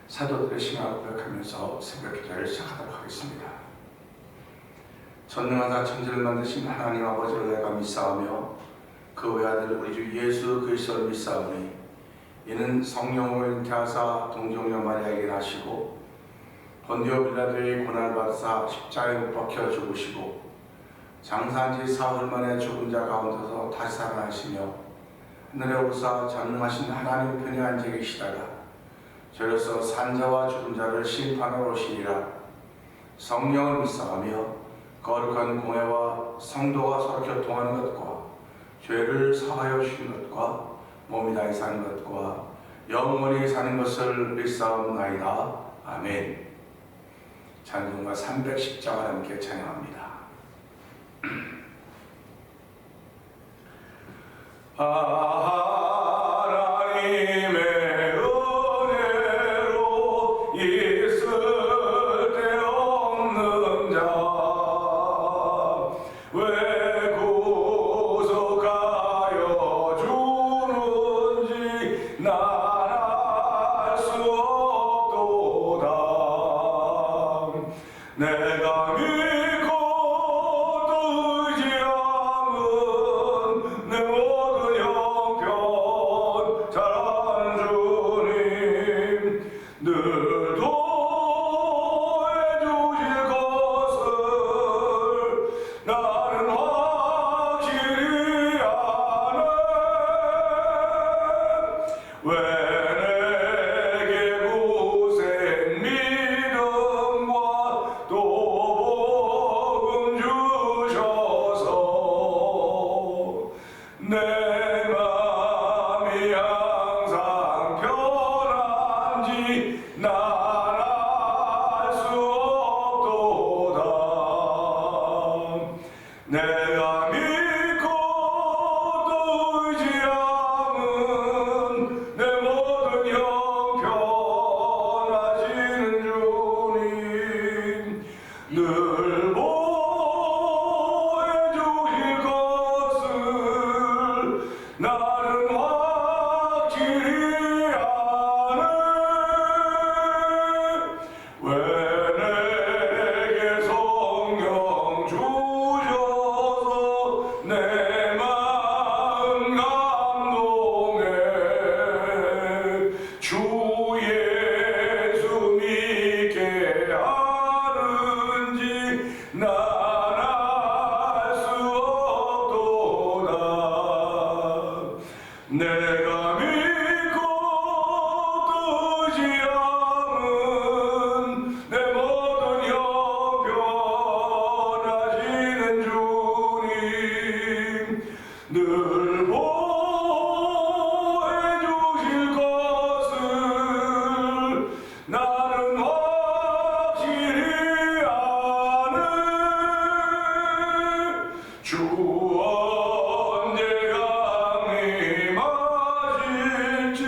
사도들의 신앙을 고백하면서 새벽 기도를 시작하도록 하겠습니다. 전능하사 천지를 만드신 하나님 아버지를 내가 믿사오며 그 외아들 우리 주 예수 그리스도를 믿사오니 이는 성령으로 잉태하사 동정녀 마리아에게 나시고 본디오 빌라도의 고난을 받으사 십자가에 못 박혀 죽으시고 장사한 지 사흘 만에 죽은 자 가운데서 다시 살아나시며 하늘에 오르사 전능하신 하나님 편에 앉아 계시다가 저로서 산자와 죽은 자를 심판하러 오시리라. 성령을 믿사오며 거룩한 공회와 성도가 서로 교통하는 것과 죄를 사하여 주시는 것과 몸이 다히 사는 것과 영원히 사는 것을 믿사옵나이다. 아멘. 찬송가 310장을 함께 찬양합니다. 하나님의 은혜로 있을 데 없는 자 왜 구속하여 주는지 난 알 수 없도다. 내가 믿고 또 의지함은 내 모든 형편 잘하는 주님 늘 도와주실 것을 나는 확실히 아네. 왜 내게 구생 믿음과 또 복음 주셔서 내 맘이 항상 편한지 난 알 수 없도다. 내가 믿고 또 의지함은 내 모든 형편 하시는 주님 늘 보여주실 것을 나는 확실히 아네. 왜 내게 성령 주셔서 내 마음 감동해. 주 예수 믿게 하는지 난 알 수 없도다. 내가 믿고 또 의지함은 내 모든 형편 하시는 주님 늘 보여주실 것을 나는 확실히 아네. 주 언제 강림하실지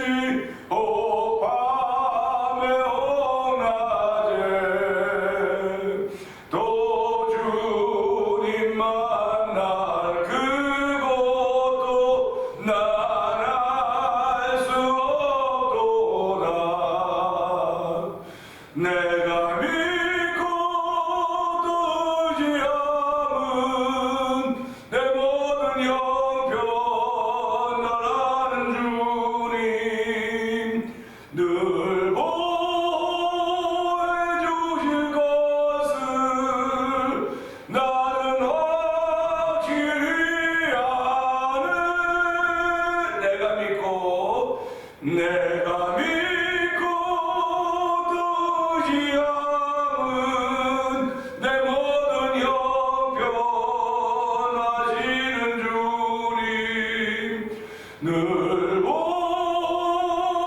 혹 밤에 혹 낮에 또 주님 만날 그것도 난 알 수 없도다. 내가 믿고 또 의지함은 내 모든 형편 나라는 주님 늘 보여주실 것을 나는 확실히 아네. 내가 믿고 또 의지함은 내 모든 형편 하시는 주님 늘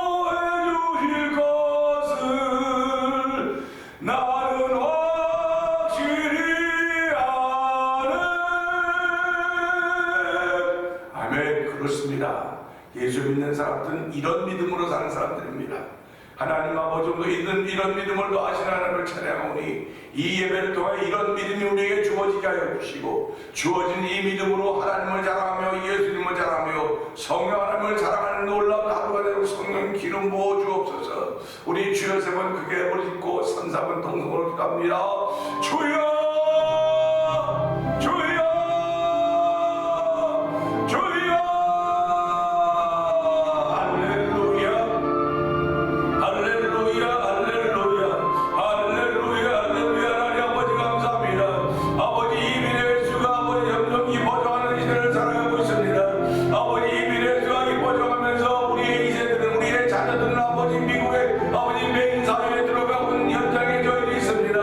보여주실 것을 나는 확실히 아네. 아멘. 그렇습니다. 예수 믿는 사람들은 이런 믿음으로 사는 사람들입니다. 하나님 아버지도 이런 믿음을 더하신 하나님을 찬양하오니 이 예배를 통해 이런 믿음이 우리에게 주어지게 하여 주시고 주어진 이 믿음으로 하나님을 자랑하며 예수님을 자랑하며 성령 하나님을 자랑하는 놀라운 하루가 되고 성령 기름 부어 주옵소서. 주옵소서. 우리 주여 세 번 크게 올리고 선사번 동성으로 기도합니다. 주여 주여 주여. 할렐루야 할렐루야 할렐루야 할렐루야 할렐루야. 하나님 아버지 감사합니다. 아버지 이민의 수가 아버지 점점 깊어져가는 시대를 살아가고 있습니다. 아버지 이민의 수가 깊어져가면서 우리의 이세들은 우리의 자녀들은 아버지 미국의 아버지 메인 사회에 들어가고 있는 현장에 저희들이 있습니다.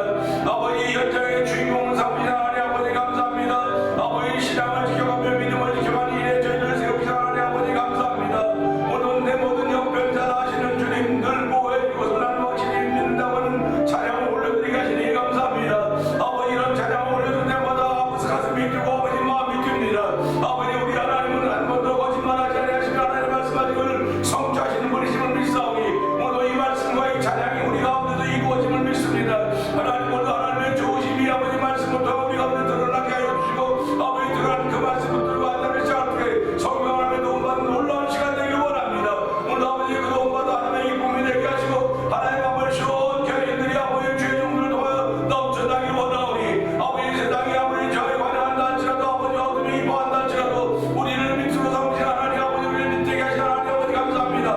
아버지 현장의 주인공은 삼으신 하나님 아버지 감사합니다. 아버지 신앙을 지켜가며 믿음을 지켜가는 일에 저희들을 세우신 하나님 아버지 감사합니다. 모든 내 모든 형편 잘 아시는 주님 늘 보호해주고서 나는 확실히 믿는다고는 찬양을 올려드리게 하시니 감사합니다. 아버지 이런 찬양을 올려줄 때마다 아버지 가슴이 뛰고 아버지 마음이 뜁니다. 아버지 우리 하나님은 한 번도 거짓말하지 아니하시며 하나님 말씀하시기를 성취하시는 분이심을 믿사오니 모두 이 말씀과 이 찬양이 우리 가운데도 이루어짐을 믿습니다. 하나님 모두 하나님의 좋으심이 아버지 말씀부터 우리 가운데 드러나게 하여 주시고 아버지 드러난 그 말씀부터 하나님의 시간에 성령 하나님의 도움받는 놀라운 시간 되길 원합니다. 오늘 아버지 그 도움받아 하나님의 기쁨이 되게 하시고 하나님 아버지 시원케 하신들이 아버지 주의 종들을 통하여 넘쳐나길 원하오니 아버지 세상에 아버지 저에 관여한다 할지라도 아버지 어둠이 임하한다 할지라도 우리를 밑으로 삼으신 하나님 아버지 우리를 밑되게 하신 하나님 아버지 감사합니다.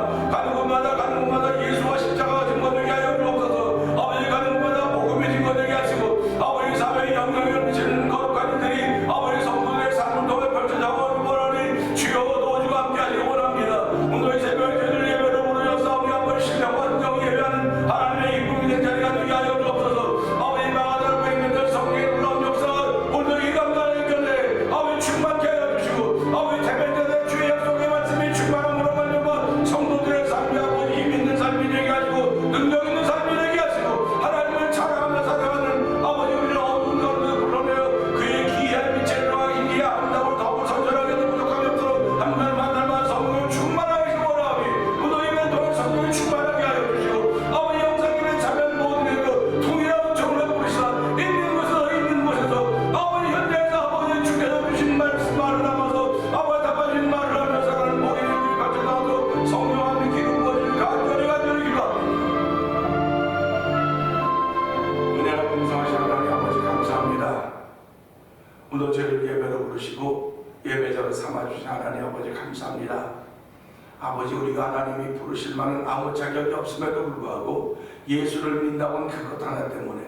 가는 곳마다 예수와 십자가가 증거되게 하여 주옵소서. 아버지 가는 곳마다 복음이 증거되게 하시고 아버지 사회에 영향을 미치는 거룩한 일들이 아버지 성도들의 삶을 통해 펼쳐져가고 원하니 주여 도와주고 함께 하시기 원합니다. 오늘 이 새벽 저희들 예배를 부르셨사오니 아버지 신령과 은정 예배하는 하나님의 기쁨이 된 자리가 되게 하여 주옵소서. 아버지 망하다를 백면들 성령의 놀라운 역사가 오늘 이 감사의 견에 아버지 충만케 하여 주시고 아버지 대변자들 주의 약속의 말씀이 충만함으로 말미암아 성도들의 삶이 아버지 힘 있는 삶이 되게 하시고 능력 있는 삶이 되게 하시고 하나님을 찬양하며 살아가는 아버지 우리를 어두운 가운데 불러내어 그의 기이한 빛에 들어가기 위해 아름다운 더욱 선전하게도 부족함이 없도록 한 날만 성령을 충만하게 하시기 원하오니 모두 예배를 통해 성령을 충만하게 하여 주시고 아버지 영상님의 자면 모든 그 통일하고 정을 부르시다 있는 곳에서 아버지 현장에서 아버지 주께서 주신 말을 담아서 아버지 답하신 말을 하며 살아가는 모든 일들이 갖춰나와서 성령 하나님 기름 부어주시는 간절히 기도합니다. 은혜가 풍성하신 하나님 아버지 감사합니다. 오늘 저희를 예배로 부르시고 예배자로 삼아주신 하나님 아버지 감사합니다. 아버지 우리가 하나님이 부르실 만한 아무 자격이 없음에도 불구하고 예수를 믿는다고는 그것 하나 때문에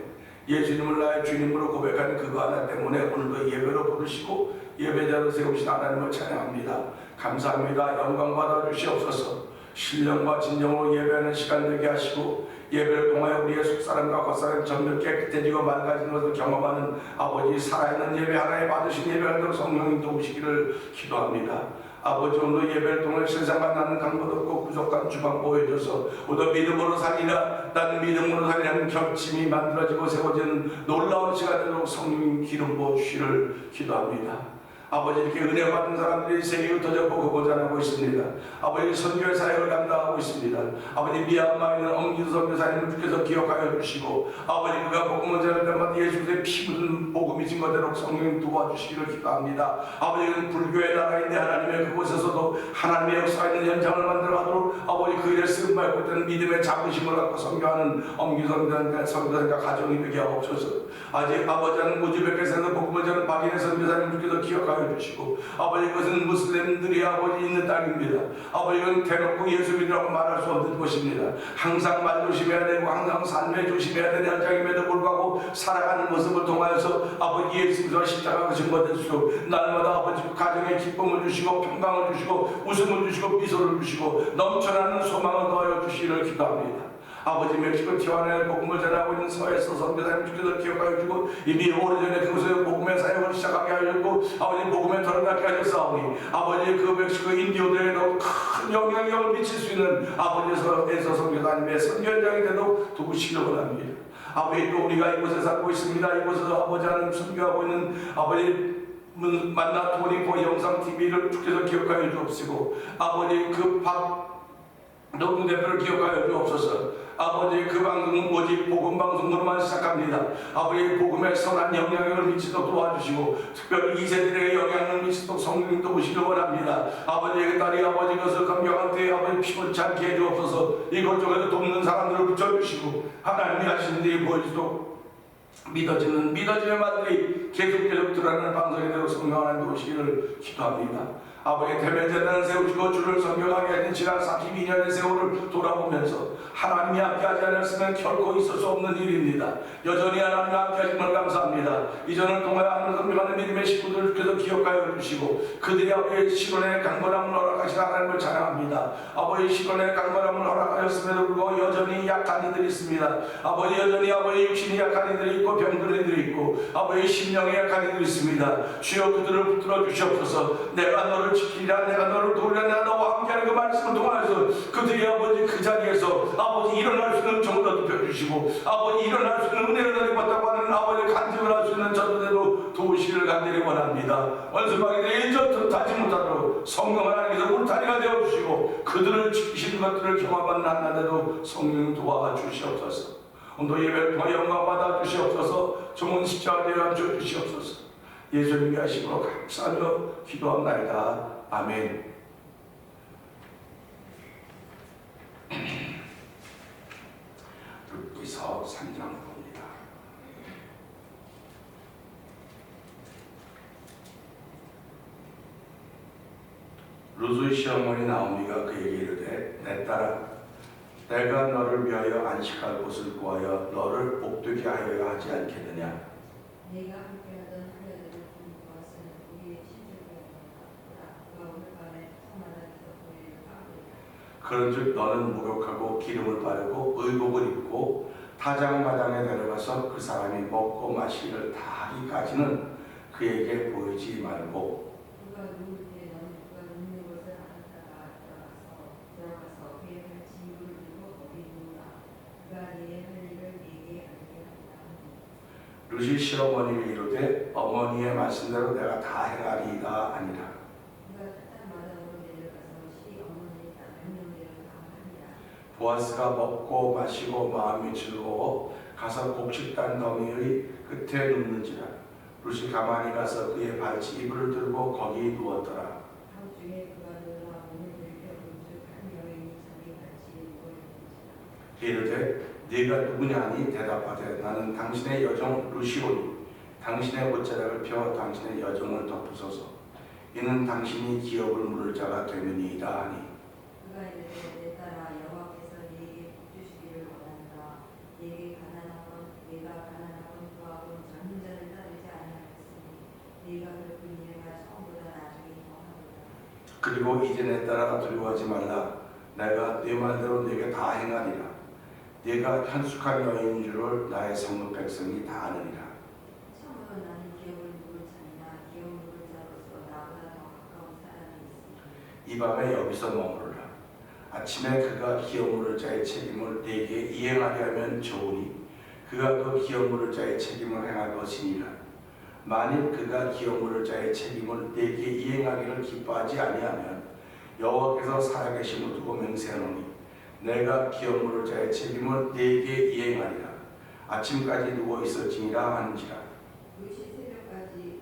예수님을 나의 주님으로 고백하는 그거 하나 때문에 오늘도 예배로 부르시고 예배자로 세우신 하나님을 찬양합니다. 감사합니다. 영광 받아 주시옵소서. 신령과 진정으로 예배하는 시간 되게 하시고 예배를 통하여 우리의 속사람과 겉사람 전면 깨끗해지고 맑아지는 것을 경험하는 아버지 살아있는 예배 하나에 받으신 예배하도록 성령님 도우시기를 기도합니다. 아버지 오늘 예배를 통해 세상과 나는 강도 없고 부족한 주방 보여줘서 오늘 믿음으로 살리라 나는 믿음으로 살리라는 겹침이 만들어지고 세워지는 놀라운 시간 되도록 성령님 기름 부어주시기를 기도합니다. 아버지 이렇게 은혜 받은 사람들이 세계에 흩어져 복음을 전하고 있습니다. 아버지 선교의 사역을 감당하고 있습니다. 아버지 미얀마에 있는 엄기수 선교사님을 주께서 기억하여 주시고 아버지 그가 복음을 전할 때마다 예수의 피 묻은 복음이 증거되도록 성령님 도와주시기를 기도합니다. 아버지는 불교의 나라인데 하나님의 그곳에서도 하나님의 역사있는 현장을 만들어가도록 아버지 그 일에 쓰임받고 있는 믿음의 자부심을 갖고 선교하는 엄기수 선교사님과 가정이 되게 하옵소서. 아직 아버지는 우즈베키스탄에서 복음을 전하는 박인혜 선교사님 주께서 기억하여 주시고 아버지 그것은 무슬림들이 아버지 있는 땅입니다. 아버지는 대놓고 예수 믿으라고 말할 수 없는 곳입니다. 항상 말 조심해야 되고 항상 삶에 조심해야 되는 현장임에도 불구하고 살아가는 모습을 통하여서 아버지 예수님과 십자가가 증거될 수 날마다 아버지 가정에 기쁨을 주시고 평강을 주시고 웃음을 주시고 미소를 주시고 넘쳐나는 소망을 더하여 주시기를 기도합니다. 아버지 멕시코 티와나에 복음을 전하고 있는 서에서 선교사님 주께서 기억하여 주고 이미 오래전에 그곳에 복음의 사역을 시작하게 하였고 아버지 복음에 드러나게 하셨사오니 아버지 그 멕시코 인디오들에도 큰 영향력을 미칠 수 있는 아버지에서 선교사님의 선교 현장이 되도록 도우시기를 원합니다. 아버지 또 우리가 이곳에 살고 있습니다. 이곳에서 아버지 하나님 선교하고 있는 아버지 만나 토니포 영상 TV를 주께서 기억하여 주옵시고 아버지 그 박 노무 대표를 기억하여 주옵소서. 아버지 그 방송은 오직 복음 방송으로만 시작합니다. 아버지 복음에 선한 영향력을 미치도록 도와주시고 특별히 2세들에게 영향을 미치도록 성령님 도우시길 원합니다. 아버지의 딸이 아버지 것을 감격한 때에 아버지 피곤치 않게 해주옵소서. 이것저것 돕는 사람들을 붙여주시고 하나님이 하시는 일이 보여주도록 믿어지는 말들이 계속 드러나는 방송이 되고 성령 하나님 도우시기를 기도합니다. 아버지 대면제단을 세우시고 주를 섬겨가게 하신 지난 32년의 세월을 돌아보면서 하나님이 함께하지 않았으면 결코 있을 수 없는 일입니다. 여전히 하나님이 함께하심을 감사합니다. 이전을 통하여 하나님을 섬겨가는 믿음의 식구들을 주께서 기억하여 주시고 그들이 아버지의 시론의 강건함을 허락하신 하나님을 찬양합니다. 아버지 시론의 강건함을 허락하셨음에도 불구하고 여전히 약한 이들이 있습니다. 아버지 여전히 아버지 육신이 약한 이들이 있고 병든 이들이 있고 아버지 심령이 약한 이들이 있습니다. 주여 그들을 붙들어 주시옵소서. 내가 너를 지키리라, 내가 너를 도우리라, 내가 너와 함께하는 그 말씀을 통하여서 그들이 아버지 그 자리에서 아버지 일어날 수 있는 정도 높여주시고 아버지 일어날 수 있는 은혜를 입었다고 하는 아버지 간증을 할 수 있는 전도대로 도우시기를 간절히 원합니다. 원수마귀들이 일전부터 타지 못하도록 성령 하나님께서 울타리가 되어주시고 그들을 지키시는 것들을 경험하는 한나라도 성령 도와주시옵소서. 오늘 예배를 통하여 영광 받아주시옵소서. 좋은 십자가에 앉혀주시옵소서. 예수님의 하심으로 감사하며 기도합나이다. 아멘. 룻기서 3장 봅니다. 룻의 시어머니 나오미가 그에게 이르되 내 딸아 내가 너를 위하여 안식할 곳을 구하여 너를 복되게 하여야 하지 않겠느냐. 내가 함께하던 하여들을 본 것은 우리의 친족이었노라. 그가 오늘 밤에 사마리아에서 우리를 가르치리라. 그런즉 너는 목욕하고 기름을 바르고 의복을 입고 타작마당에 내려가서 그 사람이 먹고 마시기를 다 하기까지는 그에게 보이지 말고 그가 누울 때 너는 그가 눕는 것을 알았다가 들어가서 그의 발 짐을 들고 거기 누우라. 그가 네게 할 일을 네게 알게 하리라. 룻이 시어머니를 이르되 어머니의 말씀대로 내가 다 행하리이다 아니라. 그가 타작마당으로 내려가서 시어머니의 명령대로 다 하니라. 보아스가 먹고 마시고 마음이 즐거워 가서 곡식단 더미의 끝에 눕는지라. 룻이 가만히 가서 그의 발치 이불을 들고 거기 누웠더라. 다음 주에 그가 누워 몸을 들켜 본즉 한 여인이 자기 발치에 누워 있는지라. 이르되 네가 누구냐니 대답하되 나는 당신의 여종 룻이오니 당신의 옷자락을 펴 당신의 여종을 덮으소서. 이는 당신이 기업을 물을 자가 되느니이다 하니. 그가 이르되 내 딸아 여호와께서 네게 복 주시기를 원한다. 내가 가난하건 부하건 젊은 자를 따르지 아니하였으니 네가 그랬던 일가 처음보다 나중에 더하리라. 그리고 이제 내 딸아 두려워하지 말라. 내가 네 말대로 네게 다 행하리라. 네가 현숙한 여인인 줄을 나의 성읍 백성이 다 아느니라. 참으로 나는 기업을 물을 자니라. 기업 물을 자로서 나보다 더 가까운 사람이 있으니 이 밤에 여기서 머무르라. 아침에 그가 기업 물을 자의 책임을 네게 이행하게 하면 좋으니 그가 그 기업 물을 자의 책임을 행할 것이니라. 만일 그가 기업 물을 자의 책임을 네게 이행하기를 기뻐하지 아니하면 여호와께서 살아계심을 두고 맹세하노니 내가 기업 물을 자의 책임을 네게 이행하리라. 아침까지 누워 있을지니라 하는지라. 룻이 새벽까지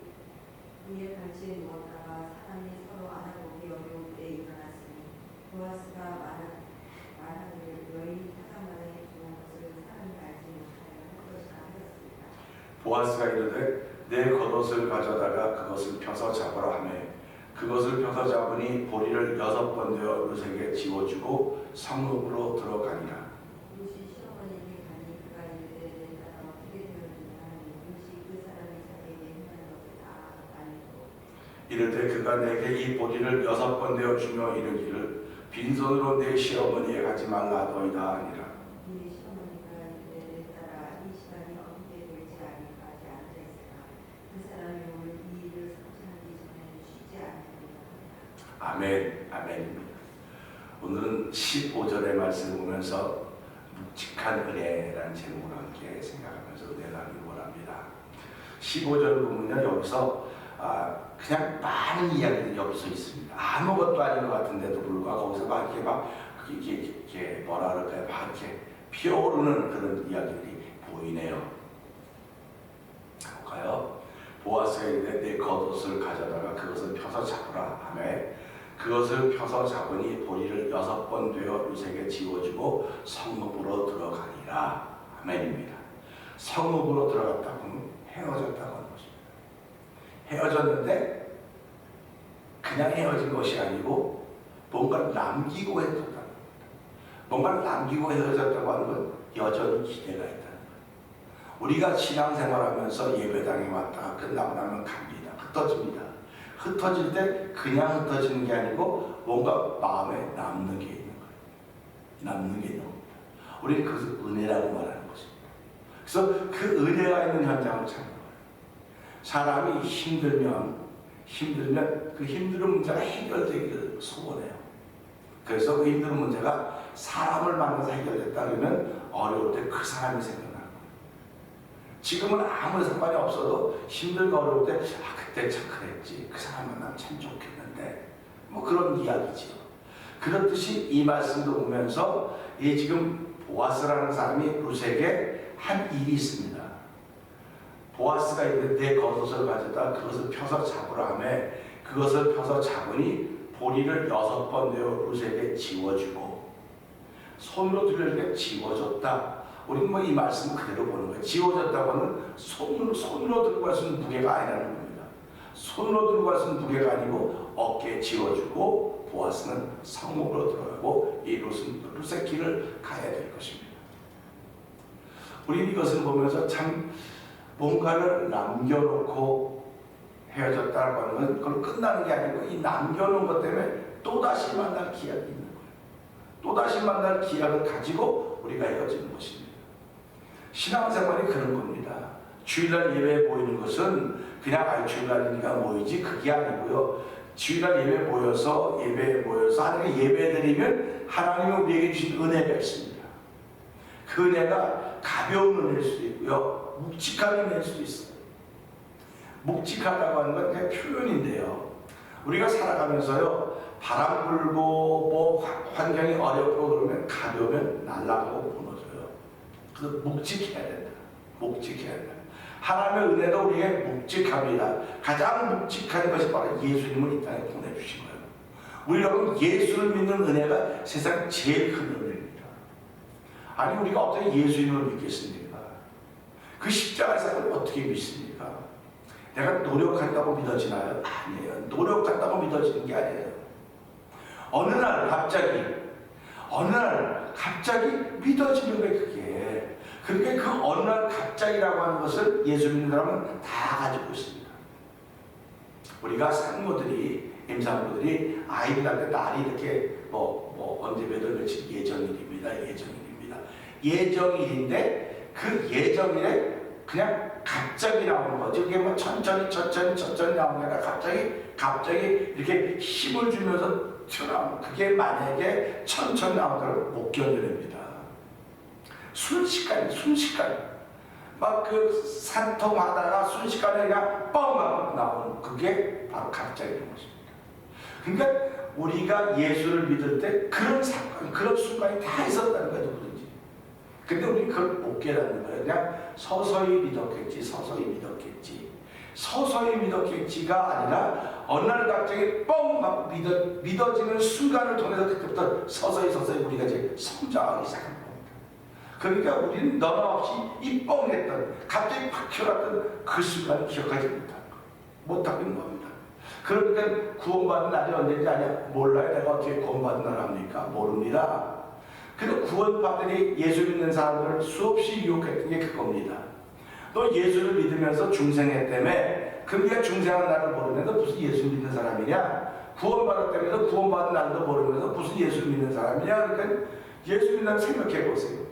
그의 발치에 누웠다가 사람이 서로 알아보기 어려울 때 일어났으니 보아스가 말하기를 여인이 타작마당에 들어온 것을 사람이 알지 못하여 할 것이라 하였습니다. 보아스가 이르되 내 겉옷을 가져다가 그것을 펴서 잡으라 하며 그것을 펴서 잡으니 보리를 6번 되어 룻에게 지워주고 성읍으로 들어가니라. 룻이 시어머니에게 가니 그가 이르되 내 딸아 어떻게 되었느냐 하니 룻이 그 사람이 자기에게 행하는 것을 다 알고 이르되 그가 내게 이 보리를 6번 되어 주며 이르기를 빈손으로 내 시어머니에 가지 말라더이다 하니라. 이에 시어머니가 이르되 내 딸아 이 시간이 어떻게 될지 알기까지 앉아있으라. 그 사람이 오늘 이 일을 성취하기 전에는 쉬지 아니하리라. 아멘. 아멘입니다. 오늘은 15절의 말씀을 보면서 묵직한 은혜라는 제목으로 함께 생각하면서 은혜를 나누기 원합니다. 15절을 보면요, 여기서 그냥 많은 이야기들이 여기서 있습니다. 아무것도 아닌 것 같은데도 불구하고 거기서 막 이렇게 뭐라 그럴까요? 막 이렇게 피어오르는 그런 이야기들이 보이네요. 볼까요? 보아스가 이르되 내 겉옷을 가져다가 그것을 펴서 잡으라 하매 그것을 펴서 잡으니 보리를 6번 되어 루색에 지워주고 성읍으로 들어가니라. 아멘입니다. 성읍으로 들어갔다고는 헤어졌다고 하는 것입니다. 헤어졌는데 그냥 헤어진 것이 아니고 뭔가를 남기고 헤어졌다는 겁니다. 뭔가를 남기고 헤어졌다고 하는 건 여전히 기대가 있다는 거예요. 우리가 신앙생활하면서 예배당에 왔다가 끝나고 나면 갑니다. 흩어집니다. 흩어질 때 그냥 흩어지는 게 아니고 뭔가 마음에 남는 게 있는 거예요. 남는 게 있는 겁니다. 우리는 그것을 은혜라고 말하는 것입니다. 그래서 그 은혜가 있는 현장을 찾는 거예요. 사람이 힘들면 그 힘든 문제가 해결되기를 소원해요. 그래서 그 힘든 문제가 사람을 만나서 해결됐다 그러면 어려울 때 그 사람이 생각나는 거예요. 지금은 아무 상관이 없어도 힘들고 어려울 때 그때 참 그랬지, 그 사람 만나면 참 좋겠는데, 뭐 그런 이야기지요. 그렇듯이 이 말씀도 보면서 이 지금 보아스라는 사람이 루색에 한 일이 있습니다. 보아스가 이르되 내 겉옷을 가져다 그것을 펴서 잡으라 하며 그것을 펴서 잡으니 보리를 6번 되어 루색에 지워주고, 손으로 들려주니까 지워졌다. 우리는 뭐 이 말씀을 그대로 보는 거예요. 지워졌다고 하면 손으로 들고 갈 수 있는 무게가 아니라는 겁니다. 손으로 들고 갈 수 있는 무게가 아니고 어깨에 지워주고 보아스는 성읍으로 들어가고 이 루색 길을 가야 될 것입니다. 우리는 이것을 보면서 참 뭔가를 남겨놓고 헤어졌다고 하는 건 그걸 끝나는 게 아니고 이 남겨놓은 것 때문에 또다시 만날 기약이 있는 거예요. 또다시 만날 기약을 가지고 우리가 헤어지는 것입니다. 신앙생활이 그런 겁니다. 주일날 예배에 모이는 것은 그냥 주일날이니까 모이지 그게 아니고요. 주일날 예배에 모여서 하나님께 예배드리면 하나님이 우리에게 주신 은혜가 있습니다. 그 은혜가 가벼운 은혜일 수도 있고요. 묵직한 은혜일 수도 있어요. 묵직하다고 하는 건 그냥 표현인데요. 우리가 살아가면서요, 바람 불고 뭐 환경이 어렵고 그러면 가벼우면 날아가고 무너져요. 그래서 묵직해야 된다. 묵직해야 된다. 하나님의 은혜도 우리에게 묵직합니다. 가장 묵직한 것이 바로 예수님을 이 땅에 보내주신 거예요. 우리 여러분 예수를 믿는 은혜가 세상 제일 큰 은혜입니다. 아니 우리가 어떻게 예수님을 믿겠습니까? 그 십자가 사건을 어떻게 믿습니까? 내가 노력한다고 믿어지나요? 아니에요. 노력한다고 믿어지는 게 아니에요. 어느 날 갑자기 믿어지는 거예요. 그게. 그러니까 그 어느 날 갑자기라고 하는 것을 예수 믿는 사람은 다 가지고 있습니다. 우리가 산모들이 임산부들이 아이를 낳을 때 날이 이렇게 언제 몇 월 며칠 예정일입니다. 예정일인데 그 예정일에 그냥 갑자기 나오는 거죠. 그게 뭐 천천히 나오는 게 아니라 갑자기 이렇게 힘을 주면서 튀어나오는, 그게 만약에 천천히 나오더라도 못 견뎌냅니다. 순식간에 막 그 산통하다가 순식간에 그냥 뻥 나오는, 그게 바로 갑자기인 것입니다. 그러니까 우리가 예수를 믿을 때 그런 사건, 그런 순간이 다 있었다는 거예요. 누구든지. 근데 우리는 그걸 못 깨닫는 거예요. 그냥 서서히 믿었겠지가 아니라 어느 날 갑자기 뻥 막 믿어지는 순간을 통해서 그때부터 서서히 우리가 이제 성장하기 시작합니다. 그러니까 우리는 너나 없이 이 뻥했던, 갑자기 팍 튀어났던 그 순간을 기억하지 못하고 있는 겁니다. 그러니까 구원받는 날이 언제인지 아냐? 몰라요. 내가 어떻게 구원받는 날 합니까? 모릅니다. 그래서 구원받으니 예수 믿는 사람들을 수없이 유혹했던 게 그겁니다. 너 예수를 믿으면서 중생했다며, 그러니까 중생한 날을 모르면서 무슨 예수 믿는 사람이냐? 구원받았다면서 구원받은 날도 모르면서 무슨 예수 믿는 사람이냐? 그러니까 예수 믿는 생각해 보세요.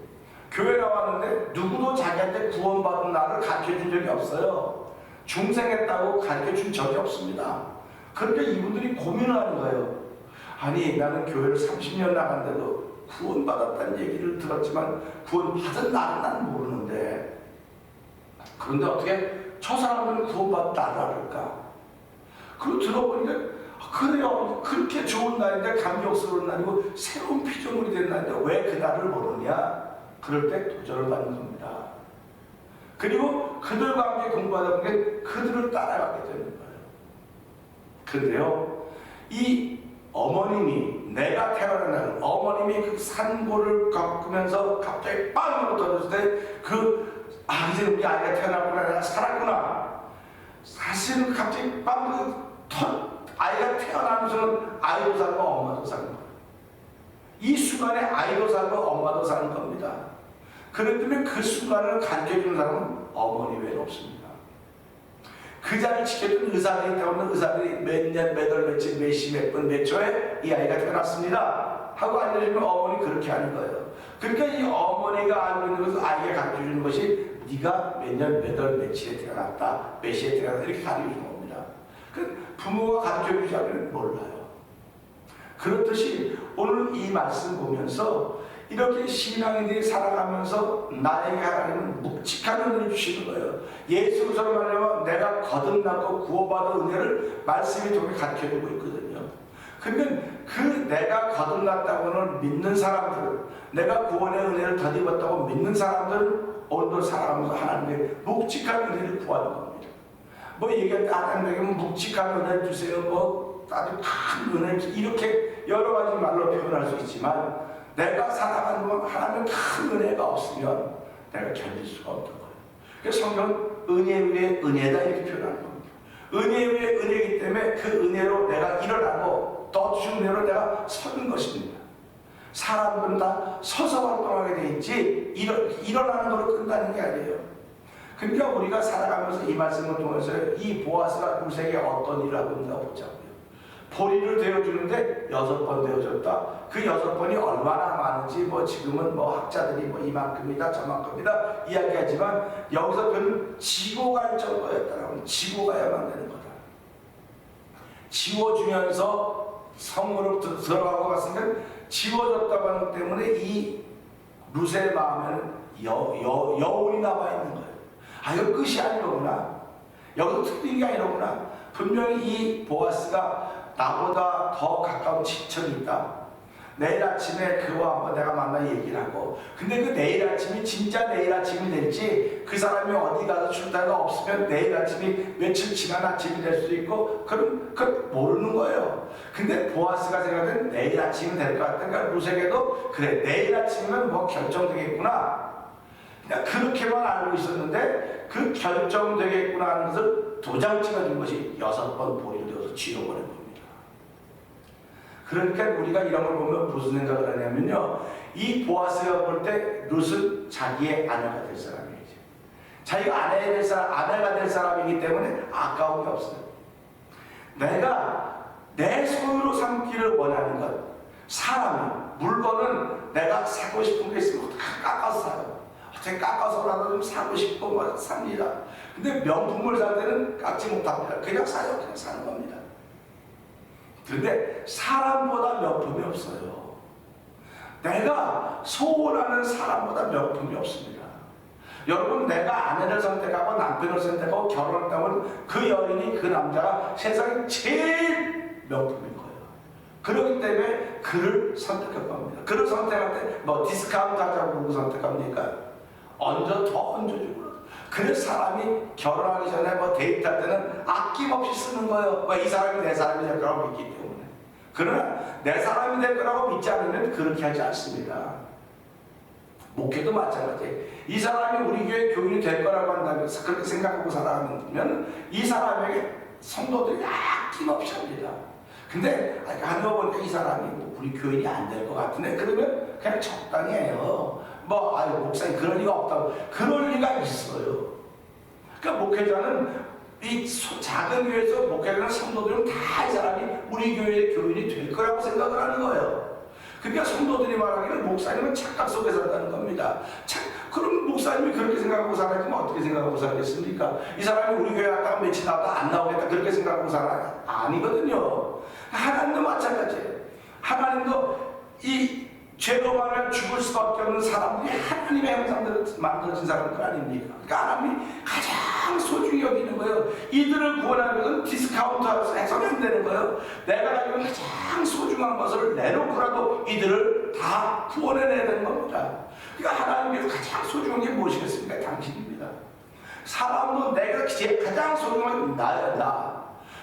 교회 나왔는데 누구도 자기한테 구원받은 날을 가르쳐준 적이 없어요. 중생했다고 가르쳐준 적이 없습니다. 그러니까 이분들이 고민을 하는 거예요. 아니 나는 교회를 30년 나간데도 구원받았다는 얘기를 들었지만 구원받은 날은 난 모르는데, 그런데 어떻게 저 사람들은 구원받은 날을 알을까? 그걸 들어보니까 그래요, 그렇게 좋은 날인데, 감격스러운 날이고 새로운 피조물이 된 날인데 왜 그 날을 모르냐? 그럴 때 도전을 받는 겁니다. 그리고 그들과 함께 공부하다 보면 그들을 따라가게 되는 거예요. 그런데요, 이 어머님이, 내가 태어난 날 어머님이 그 산고를 겪으면서 갑자기 빵으로 터졌을 때 이제 우리 아이가 태어났구나, 내가 살았구나. 사실은 갑자기 아이가 태어나면서는 아이도 살고 엄마도 사는 거예요. 이 순간에 아이도 살고 엄마도 사는 겁니다. 그렇기 때문에 그 순간을 가르쳐주는 사람은 어머니 외에 없습니다. 그 자리를 지켜주는 의사들이 때문에 의사들이 몇 년, 몇 월, 며칠, 몇 시, 몇 분, 몇 초에 이 아이가 태어났습니다 하고 알려주면 어머니 그렇게 하는 거예요. 그러니까 이 어머니가 알고 있는 것을 아이가 가르쳐주는 것이 네가 몇 년, 몇 월, 며칠에 태어났다, 몇 시에 태어났다 이렇게 가르쳐주는 겁니다. 그 부모가 가르쳐주지 않으면 몰라요. 그렇듯이 오늘 이 말씀 보면서 이렇게 신앙인들이 살아가면서 나에게 하나님은 묵직한 은혜를 주시는 거예요. 예수 그리스도로 말하면 내가 거듭나고 구원받은 은혜를 말씀이 통해 가르쳐주고 있거든요. 그러면 그 내가 거듭났다고는 믿는 사람들, 내가 구원의 은혜를 덧입었다고 믿는 사람들은 오늘도 살아가면서 하나님의 묵직한 은혜를 구하는 겁니다. 뭐 얘기할 때 하나님에게 묵직한 은혜를 주세요, 뭐 아주 큰 은혜, 이렇게 여러 가지 말로 표현할 수 있지만 내가 살아가는 건 하나님의 큰 은혜가 없으면 내가 견딜 수가 없는 거예요. 그래서 성경은 은혜 위에 은혜다 이렇게 표현하는 겁니다. 은혜 위에 은혜이기 때문에 그 은혜로 내가 일어나고 또 주신 은혜로 내가 서는 것입니다. 사람들은 다 서서 활동하게 돼 있지 일어나는 걸로 끝나는 게 아니에요. 그러니까 우리가 살아가면서 이 말씀을 통해서 이 보아스가 루세에게 어떤 일을 하고 있는가 보자고요. 보리를 되어주는데 6번 되어줬다. 그 6번이 얼마나 많은지 지금은 학자들이 이만큼이다 저만큼이다 이야기하지만 여기서 그는 지고 갈 정도였다라고. 지고 가야만 되는 거다. 지워주면서 성문으로 들어가고 갔으면 지워졌다고 하는 때문에 이 루세의 마음에는 여운이 남아있는 거예요. 이거 끝이 아니로구나. 여기서 틀린 게 아니로구나. 분명히 이 보아스가 나보다 더 가까운 친척이 있다. 내일 아침에 그와 한번 내가 만나 얘기를 하고, 근데 그 내일 아침이 진짜 내일 아침이 될지, 그 사람이 어디 가서 출타가 없으면 내일 아침이 며칠 지난 아침이 될 수도 있고, 그건 모르는 거예요. 근데 보아스가 생각하는 내일 아침이 될 것 같으니까 루세에게도 그래, 내일 아침이면 결정되겠구나. 그냥 그렇게만 알고 있었는데 그 결정되겠구나 하는 것을 도장 찍어준 것이 6번 보리를 되어서 지워버린 겁니다. 그러니까 우리가 이런 걸 보면 무슨 생각을 하냐면요, 이 보아스가 볼 때 룻은 자기의 아내가 될 사람이죠. 자기가 아내가 될 사람이기 때문에 아까운 게 없어요. 내가 내 소유로 삼기를 원하는 것, 사람이, 물건은 내가 사고 싶은 게 있으면 다 깎아서 사요. 어떻게 깎아서라도 좀 사고 싶고 삽니다. 근데 명품을 살 때는 깎지 못합니다. 그냥 사요. 그냥 사는 겁니다. 그런데 사람보다 명품이 없어요. 내가 소원하는 사람보다 명품이 없습니다. 여러분, 내가 아내를 선택하고 남편을 선택하고 결혼했다면 그 여인이, 그 남자가 세상에 제일 명품인 거예요. 그렇기 때문에 그를 선택할 겁니다. 그를 선택할 때 디스카운트 하자고 누구 선택합니까? 더 얹어주고. 그래서 사람이 결혼하기 전에 데이트할 때는 아낌없이 쓰는 거예요. 이 사람이 내 사람이 될 거라고 믿기 때문에. 그러나 내 사람이 될 거라고 믿지 않으면 그렇게 하지 않습니다. 목회도 마찬가지예요. 이 사람이 우리 교회 교인이 될 거라고 한다면, 그렇게 생각하고 살아가면 이 사람에게 성도들이 아낌없이 합니다. 근데 하다 보니까 이 사람이 우리 교인이 안 될 것 같은데, 그러면 그냥 적당히 해요. 목사님 그럴 리가 없다고. 그럴 리가 있어요. 그러니까 목회자는 이 작은 교회에서 목회자는 성도들은 다 이 사람이 우리 교회의 교인이 될 거라고 생각을 하는 거예요. 그러니까 성도들이 말하기를 목사님은 착각 속에 산다는 겁니다. 그럼 목사님이 그렇게 생각하고 살았으면 어떻게 생각하고 살겠습니까? 이 사람이 우리 교회 갔다가 며칠 나가다 안 나오겠다 그렇게 생각하고 살아요? 아니거든요. 하나님도 마찬가지예요. 하나님도 이 죄로 말하면 죽을 수밖에 없는 사람들이 하나님의 형상대로 만들어진 사람들 아닙니까? 그러니까 하나님이 가장 소중히 여기는 거예요. 이들을 구원하는 것은 디스카운트해서 해서는 안 되는 거예요. 내가 가지고 가장 소중한 것을 내놓고라도 이들을 다 구원해내야 되는 겁니다. 그러니까 하나님께서 가장 소중한 게 무엇이겠습니까? 당신입니다. 사람도 내가 가장 소중한 건 나야, 나.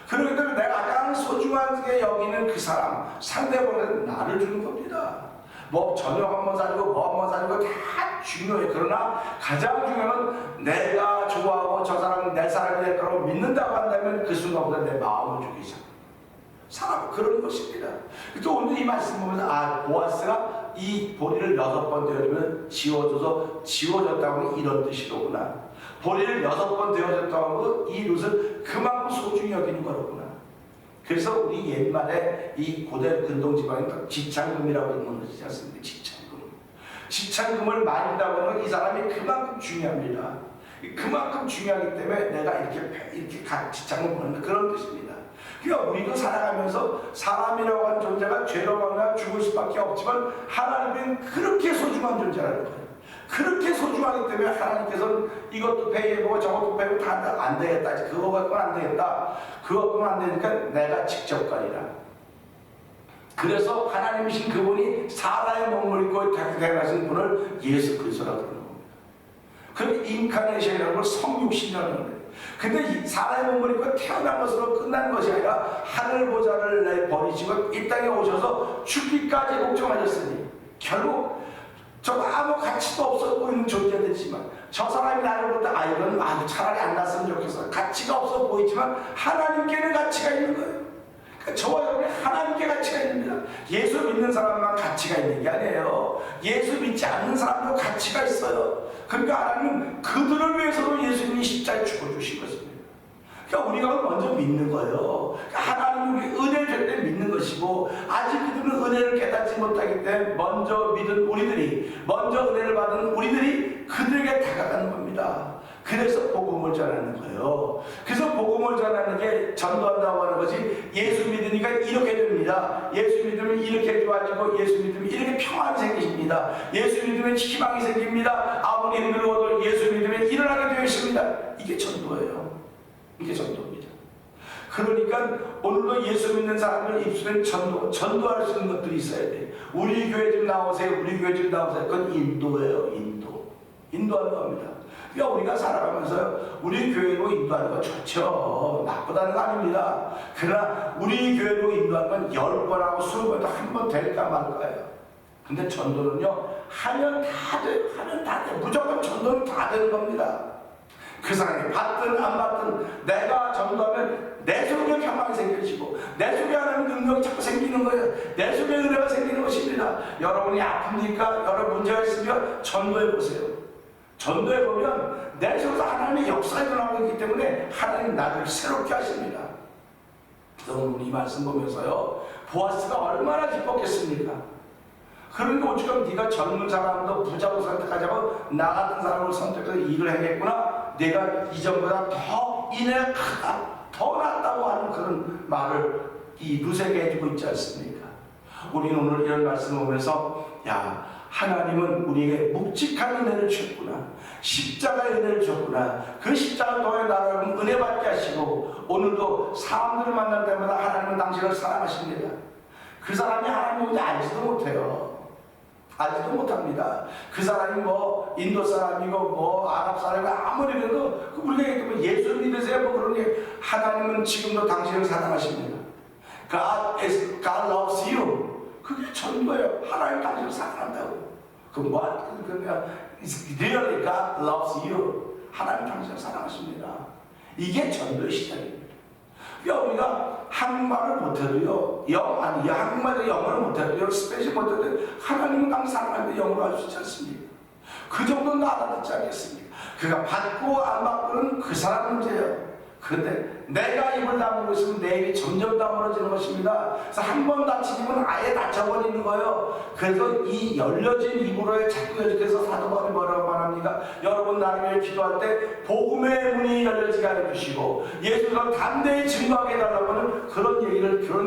그렇기 때문에 내가 가장 소중하게 여기는 그 사람, 상대방은 나를 주는 겁니다. 뭐 저녁 한번 사주고 뭐 한번 사주고 다 중요해. 그러나 가장 중요한 건 내가 좋아하고 저 사람은 내 사람이 될 거라고 믿는다고 한다면 그 순간보다 내 마음을 주기 시작. 사람은 그런 것입니다. 또 오늘 이 말씀 보면서 보아스가 이 보리를 6번 되어주면 지워졌다고 하는 이런 뜻이로구나. 보리를 6번 되어졌다고 하고 이 룻을 그만큼 소중히 여기는 거로구나. 그래서 우리 옛말에 이 고대 근동지방에 지창금이라고 있는 것이지 않습니까? 지창금을 만진다고 하는 건 이 사람이 그만큼 중요합니다. 그만큼 중요하기 때문에 내가 이렇게 지창금 보는 그런 뜻입니다. 그러니까 우리도 살아가면서 사람이라고 하는 존재가 죄로 가나 죽을 수밖에 없지만 하나님은 그렇게 소중한 존재라는 거예요. 그렇게 소중하기 때문에 하나님께서는 이것도 배워보고 저것도 배우고 다 안 되겠다. 그거 갖고는 안 되겠다. 그거 갖고는 안 되니까 내가 직접 가리라. 그래서 하나님이신 그분이 사람의 몸을 입고 태어나신 분을 예수 그리스도라고 부르는 겁니다. 그건 인카네이션이라는 걸 성육신이라는 거예요. 근데 이 사람의 몸을 입고 태어난 것으로 끝난 것이 아니라 하늘 보좌를 버리시고 이 땅에 오셔서 죽기까지 복종하셨으니 결국 저 아무 가치도 없어 보이는 존재들이지만 저 사람이 나를 볼 때 이건 차라리 안 났으면 좋겠어. 가치가 없어 보이지만 하나님께는 가치가 있는 거예요. 그러니까 저와 여러분이 하나님께 가치가 있습니다. 예수 믿는 사람만 가치가 있는 게 아니에요. 예수 믿지 않는 사람도 가치가 있어요. 그러니까 하나님은 그들을 위해서도 예수님이 십자가에 죽어주신 것입니다. 그러니까 우리가 먼저 믿는 거예요. 그러니까 하나님은 은혜를 줄 때 믿는 것이고 아직 그들은 은혜를 깨닫지 못하기 때문에 먼저 은혜를 받은 우리들이 그들에게 다가가는 겁니다. 그래서 복음을 전하는 거예요. 그래서 복음을 전하는 게 전도한다고 하는 것이 예수 믿으니까 이렇게 됩니다. 예수 믿으면 이렇게 좋아지고 예수 믿으면 이렇게 평안이 생기십니다. 예수 믿으면 희망이 생깁니다. 아무리 힘들어도 예수 믿으면 일어나게 되어 있습니다. 이게 전도예요. 이게 전도입니다. 그러니까 오늘도 예수 믿는 사람들 입술에 전도할 수 있는 것들이 있어야 돼. 우리 교회 좀 나오세요. 우리 교회 좀 나오세요. 그건 인도예요. 인도하는 겁니다. 그러니까 우리가 살아가면서 우리 교회로 인도하는 건 좋죠. 나쁘다는 거 아닙니다. 그러나 우리 교회로 인도하는 건 10번하고 20번도 한 번 될까 말까요. 근데 전도는요, 하면 다 돼요. 무조건 전도는 다 되는 겁니다. 그 사람이 받든 안 받든 내가 전도하면 내 속에 평안이 생기시고 내 속에 하나님 능력이 자꾸 생기는 거예요. 내 속에 은혜가 생기는 것입니다. 여러분이 아픕니까? 여러 문제가 있으면 전도해보세요. 전도해보면 내 속에서 하나님의 역사가 일어나고 있기 때문에 하나님 나를 새롭게 하십니다. 여러분 이 말씀 보면서요, 보아스가 얼마나 기뻤겠습니까? 그러니까 오죽하면 네가 젊은 사람도 부자로 선택하자고 나 같은 사람을 선택해서 일을 하겠구나. 내가 이전보다 더 인내가 크다, 더 낫다고 하는 그런 말을 이 룻에게 해주고 있지 않습니까? 우리는 오늘 이런 말씀을 보면서 하나님은 우리에게 묵직한 은혜를 주셨구나. 십자가의 은혜를 주셨구나. 그 십자가 통해 나를 은혜 받게 하시고 오늘도 사람들을 만날 때마다 하나님은 당신을 사랑하십니다. 그 사람이 하나님인지 알지도 못해요. 알지도 못합니다. 그 사람이 뭐 인도 사람이고 뭐 아랍 사람이고 아무리 그래도 우리가 예수 믿으세요 뭐 그런 게 하나님은 지금도 당신을 사랑하십니다. God loves you. 그게 전도예요. 하나님 당신을 사랑한다고. 그러니까 really God loves you. 하나님 당신을 사랑하십니다. 이게 전도의 시작입니다. 그러니까 우리가 한국말을 못해도요, 한국말도 영어를 못해도요, 스페인어 못해도 하나님은 당신 사랑하는데 영어로 할 수 있지 않습니까? 그 정도는 알아듣지 않겠습니까? 그가 받고 안 받고는 그 사람 문제예요. 그런데 내가 입을 다물고 있으면 내 입이 점점 다물어지는 것입니다. 그래서 한 번 다친 입은 아예 다쳐버리는 거예요. 그래서 이 열려진 입으로 자꾸 여직해서 사도 바울이 뭐라고 말합니까? 여러분 나를 위해 기도할 때 복음의 문이 열려지게 해주시고 예수를 담대히 증거하게 해달라고 하는 그런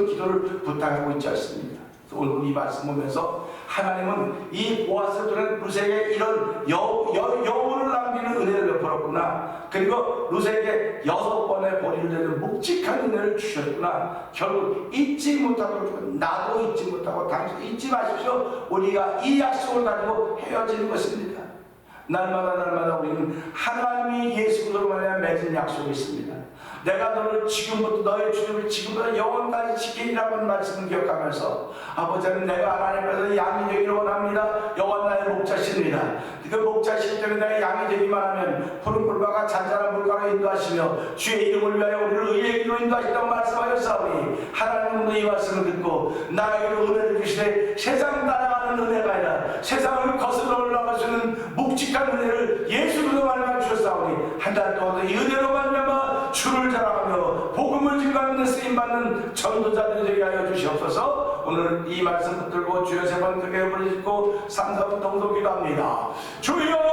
기도를 부탁하고 있지 않습니까? 오늘 이 말씀 보면서 하나님은 이 보아스들은 룻에게 이런 여운을 남기는 은혜를 베풀었구나. 그리고 룻에게 6번의 보리를 내는 묵직한 은혜를 주셨구나. 결국 잊지 못하고 나도 잊지 못하고 당신 잊지 마십시오. 우리가 이 약속을 가지고 헤어지는 것입니다. 날마다 우리는 하나님이 예수 그리스도로 말미암아 맺은 약속이 있습니다. 내가 너를 지금부터 너의 주님을 지금부터 영원까지 지키리라는 말씀을 기억하면서 아버지는 내가 하나님 앞에서 양이 되기를 원합니다. 여호와 나의 목자십니다. 그 목자시기 때문에 내가 양이 되기만 하면 푸른 물가가 잔잔한 물가로 인도하시며 주의 이름을 위하여 우리를 의의 길로 인도하시다고 말씀하셨사오니 하나님은 이 말씀을 듣고 나에게로 은혜를 주시되 세상 따라가는 은혜가 아니라 세상을 거슬러 올라갈 수 있는 묵직한 은혜를 예수 그리스도 말미암아 주셨사오니 한 달 동안 이 은혜로 말미암아 주를 자랑하며 복음을 증거하는 데 쓰임받는 전도자들이 되게 하여 주시옵소서. 오늘 이 말씀 붙들고 주여 세 번 크게 부르짖고 3, 4분 동도 기도합니다. 주여